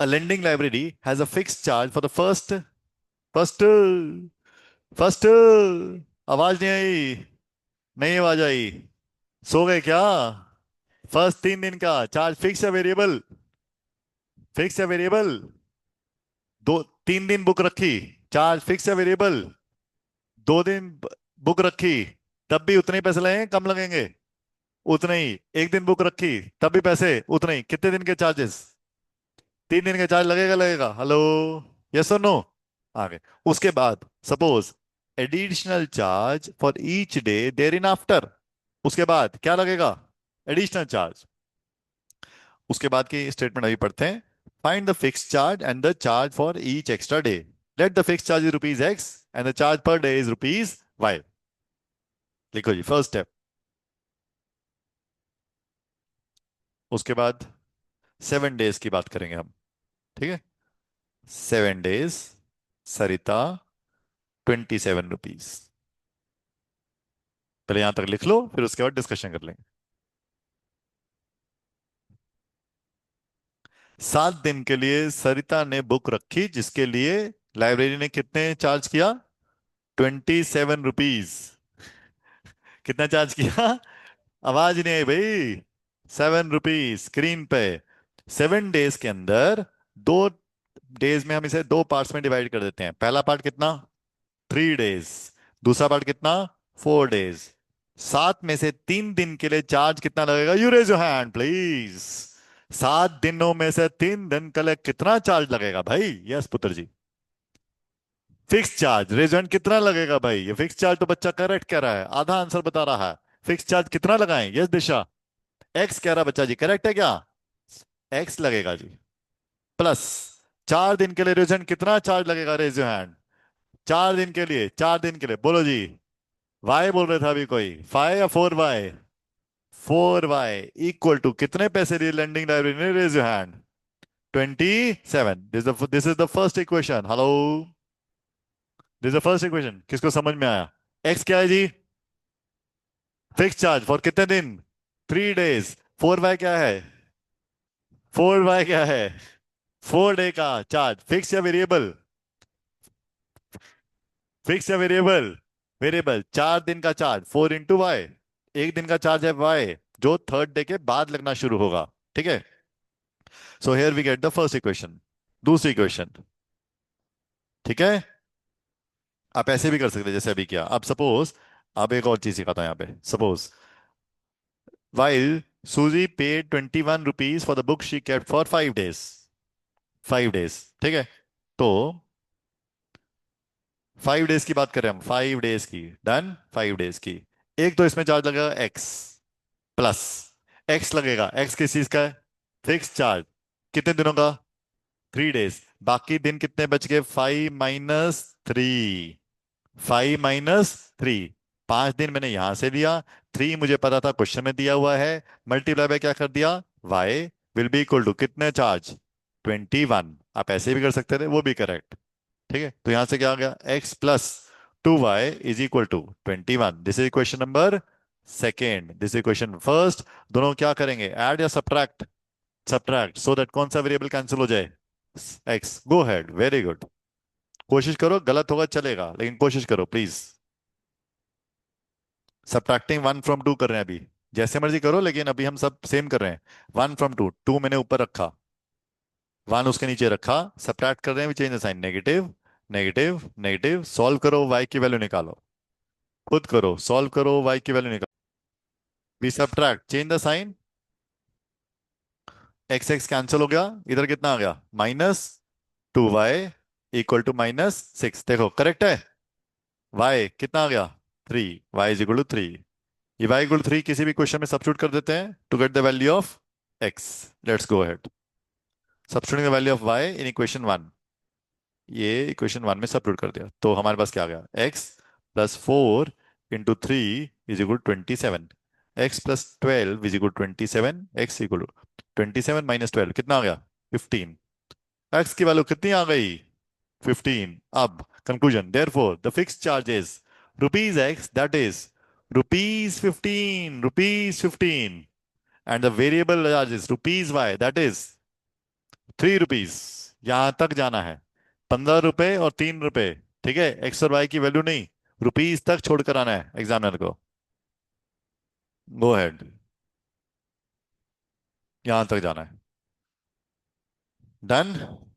A lending library has a fixed charge for the first first. आवाज नहीं आई। नहीं आवाज आई। सो गए क्या? फर्स्ट 3 दिन का चार्ज फिक्स या वेरिएबल? फिक्स या वेरिएबल? 3 दिन बुक रखी, चार्ज फिक्स या वेरिएबल? 2 दिन बुक रखी, तब भी उतने ही पैसे लगेंगे, कम लगेंगे? उतने ही। 1 दिन बुक रखी, तब भी पैसे उतने ही। कितने दिन के चार्जेस? 3 दिन के चार्ज लगेगा लगेगा? हेलो, यस और नो? आगे। उसके बाद suppose additional charge for each day thereinafter. उसके बाद क्या लगेगा? Additional charge. उसके बाद की स्टेटमेंट अभी पढ़ते हैं। Find the fix charge and the charge for each extra day. Let the fix charge is rupees X and the charge per day is rupees Y. लिखो जी फर्स्ट स्टेप। उसके बाद 7 डेज की बात करेंगे हम। ठीक है। 7 डेज, सरिता, ₹27। पहले यहां तक लिख लो, फिर उसके बाद डिस्कशन कर लेंगे। 7 दिन के लिए सरिता ने बुक रखी, जिसके लिए लाइब्रेरी ने कितने चार्ज किया? ₹27। कितना चार्ज किया? आवाज नहीं आई भाई। ₹7 स्क्रीन पे। 7 डेज के अंदर, 2 डेज में हम इसे 2 पार्ट्स में डिवाइड कर देते हैं। पहला पार्ट कितना? 3 डेज। दूसरा पार्ट कितना? 4 डेज। 7 में से 3 दिन के लिए चार्ज कितना लगेगा? You raise your hand please. 7 दिनों में से 3 दिन के लिए कितना चार्ज लगेगा भाई? यस पुत्र जी। फिक्स चार्ज रेजोनेंट कितना लगेगा भाई? ये फिक्स चार्ज तो बच्चा करेक्ट कह रहा है, आधा आंसर बता रहा है। फिक्स चार्ज कितना लगाएं? यस दिशा। एक्स कह रहा बच्चा जी, करेक्ट है क्या? एक्स लगेगा जी। प्लस 4 दिन के लिए रेजोनेंट कितना चार्ज लगेगा? Raise your hand. 4 दिन के लिए, 4 दिन के लिए बोलो जी। वाई बोल रहे था अभी कोई? 5 या 4 वाई? 4 वाई इक्वल टू कितने पैसे लिए लेंडिंग लाइब्रेरी ने? Raise your hand. 27। This is the first equation. Hello, this is the first equation. किसको समझ में आया? एक्स क्या है जी? फिक्स चार्ज फॉर कितने दिन? 3 डेज। 4 वाई क्या है? 4 वाई क्या है? 4 डे का चार्ज। फिक्स या वेरिएबल? फिक्स या वेरिएबल? वेरिएबल। 4 दिन का चार्ज 4 × वाई। 1 दिन का चार्ज है वाई, जो थर्ड डे के बाद लगना शुरू होगा। ठीक है। So here we get the first equation. दूसरी इक्वेशन। ठीक है। आप ऐसे भी कर सकते हैं जैसे अभी किया। अब सपोज, अब एक और चीज सिखाता हूं यहाँ पे। Suppose while Suzy paid ₹21 for the book she kept for 5 days। 5 days। ठीक है। तो 5 डेज की बात करें हम, 5 डेज की। डन। 5 डेज की। एक तो इसमें चार्ज लगेगा एक्स, प्लस एक्स लगेगा। एक्स किस चीज का है? Fix charge. कितने दिनों का? 3 डेज। बाकी दिन कितने बच गए? 5 - 3। 5 - 3। 5 दिन मैंने यहां से लिया, 3 मुझे पता था क्वेश्चन में दिया हुआ है। मल्टीप्लाई बाय क्या कर दिया? Y will be equal to कितने चार्ज? 21। आप ऐसे भी कर सकते थे, वो भी करेक्ट। ठीक है। तो यहां से क्या आ गया? x + 2y is equal to 21। This is question number second. This is question first. दोनों क्या करेंगे? ऐड या सब्ट्रैक्ट? सब्ट्रैक्ट, सो दैट कौन सा वेरिएबल कैंसिल हो जाए? एक्स। गो हेड, वेरी गुड। कोशिश करो, गलत होगा चलेगा, लेकिन कोशिश करो प्लीज। सब्ट्रैक्टिंग 1 from 2 कर रहे हैं अभी। जैसे मर्जी करो, लेकिन अभी हम सब सेम कर रहे हैं। 1 from 2, 2 मैंने ऊपर रखा, 1 उसके नीचे रखा। सब्ट्रैक्ट कर रहे हैं, change the sign. Negative, negative, negative. Solve करो, वाई की वैल्यू निकालो। खुद करो, सॉल्व करो, वाई की वैल्यू निकालो। We subtract, change the sign. X X cancel हो गया, इधर कितना आ गया? -2y equal to -6। देखो करेक्ट है। वाई कितना आ गया? 3। Y is equal to 3। ये वाई इक्वल 3 किसी भी क्वेश्चन में सब्स्टिट्यूट कर देते हैं to get the value of X. Let's go ahead. Substituting the value of Y in equation 1। ये इक्वेशन 1 में सब्स्टिट्यूट कर दिया, तो हमारे पास क्या आ गया? x + 4 × 3 is equal 27। x + 12 is equal 27। x equal 27 - 12 कितना आ गया? 15। x की वैल्यू कितनी आ गई? 15। अब conclusion, therefore the fix charges rupees x, that is ₹15, ₹15, and the variable charges rupees y, that is 3 rupees, यहां तक जाना है। 15 रुपए और 3 रुपए। ठीक है, एक्स और वाई की वैल्यू नहीं, रुपीज तक छोड़ कर आना है एग्जामिनर को। गो हेड, यहां तक जाना है। डन।